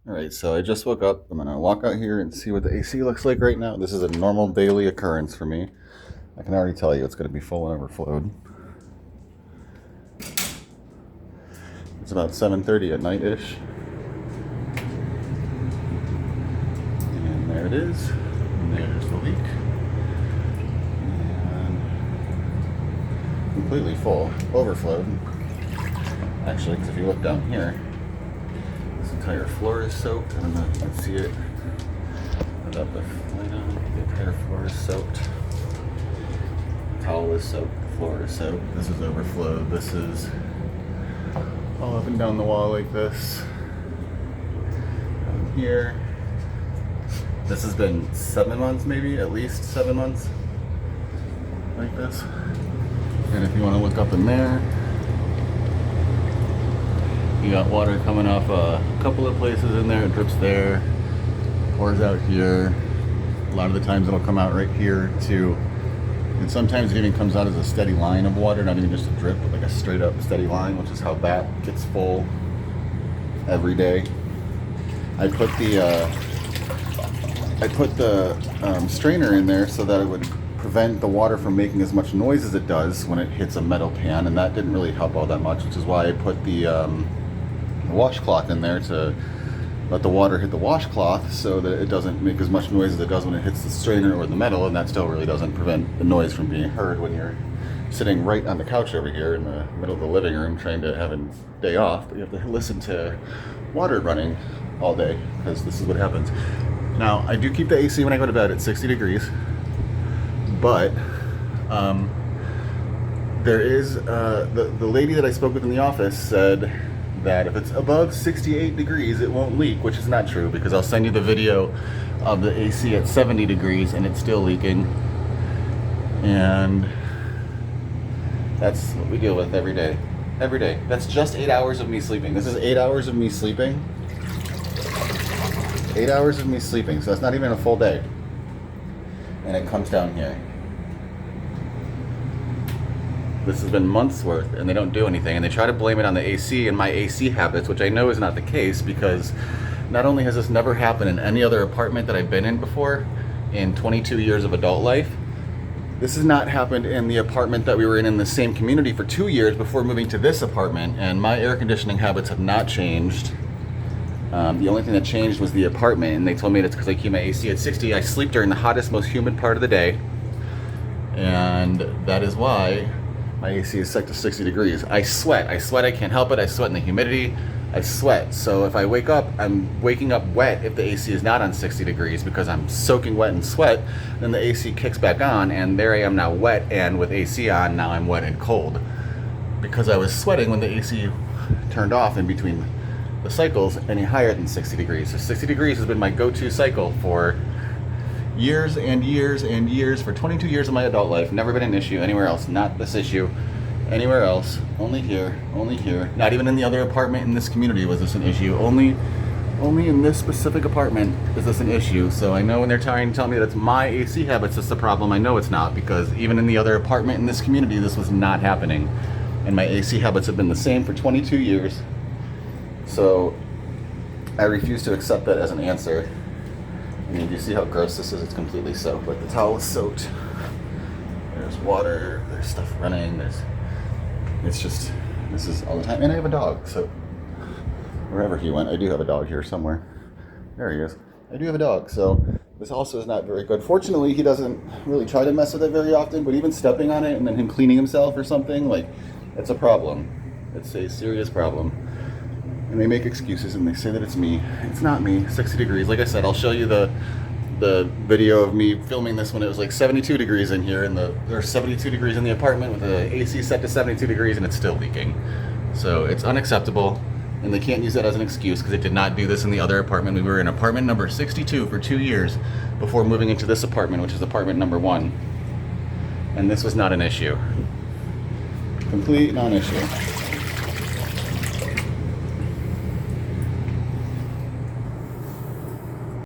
All right, so I just woke up. I'm gonna walk out here and see what the AC looks like right now. This is a normal daily occurrence for me. I can already tell you it's gonna be full and overflowed. It's about 7:30 at night-ish. And there it is. And there's the leak. And completely full, overflowed. Actually, because if you look down here, this entire floor is soaked. I don't know if you can see it. Without the light on, the entire floor is soaked. The towel is soaked. The floor is soaked. This is overflowed. This is all up and down the wall like this. Down here. This has been 7 months, maybe at least 7 months, like this. And if you want to look up in there, you got water coming off a couple of places in there. It drips there, pours out here. A lot of the times it'll come out right here too. And sometimes it even comes out as a steady line of water, not even just a drip, but like a straight up steady line, which is how that gets full every day. I put the strainer in there so that it would prevent the water from making as much noise as it does when it hits a metal pan, and that didn't really help all that much, which is why I put the washcloth in there to let the water hit the washcloth so that it doesn't make as much noise as it does when it hits the strainer or the metal, and that still really doesn't prevent the noise from being heard when you're sitting right on the couch over here in the middle of the living room trying to have a day off, but you have to listen to water running all day because this is what happens. Now, I do keep the AC when I go to bed at 60 degrees, but there is, the lady that I spoke with in the office said that if it's above 68 degrees, it won't leak, which is not true because I'll send you the video of the AC at 70 degrees and it's still leaking. And that's what we deal with every day. Every day. That's just 8 hours of me sleeping. This is 8 hours of me sleeping. 8 hours of me sleeping, so that's not even a full day. And it comes down here. This has been months worth, and they don't do anything. And they try to blame it on the AC and my AC habits, which I know is not the case because not only has this never happened in any other apartment that I've been in before in 22 years of adult life, this has not happened in the apartment that we were in the same community for 2 years before moving to this apartment, and my air conditioning habits have not changed. The only thing that changed was the apartment, and they told me it's because I keep my AC at 60. I sleep during the hottest, most humid part of the day, and that is why my AC is set to 60 degrees. I sweat, I can't help it. I sweat in the humidity, I sweat. So if I wake up, I'm waking up wet if the AC is not on 60 degrees because I'm soaking wet in sweat. Then the AC kicks back on, and there I am now wet, and with AC on, now I'm wet and cold. Because I was sweating when the AC turned off in between the cycles any higher than 60 degrees. So 60 degrees has been my go-to cycle for years and years and years, for 22 years of my adult life. Never been an issue anywhere else. Not this issue anywhere else. Only here, only here. Not even in the other apartment in this community was this an issue. Only in this specific apartment is this an issue. So I know when they're trying to tell me that's my AC habits that's the problem, I know it's not, because even in the other apartment in this community, this was not happening. And my AC habits have been the same for 22 years. So I refuse to accept that as an answer. I mean, do you see how gross this is? It's completely soaked. Like, the towel is soaked. There's water. There's stuff running. It's just, this is all the time. And I have a dog, so wherever he went, I do have a dog here somewhere. There he is. I do have a dog, so this also is not very good. Fortunately, he doesn't really try to mess with it very often, but even stepping on it and then him cleaning himself or something, like, it's a problem. It's a serious problem. And they make excuses and they say that it's me. It's not me. 60 degrees. Like I said, I'll show you the video of me filming this when it was like 72 degrees in here, and there's 72 degrees in the apartment with the AC set to 72 degrees and it's still leaking. So it's unacceptable, and they can't use that as an excuse because they did not do this in the other apartment. We were in apartment number 62 for 2 years before moving into this apartment, which is apartment number 1. And this was not an issue. Complete non-issue.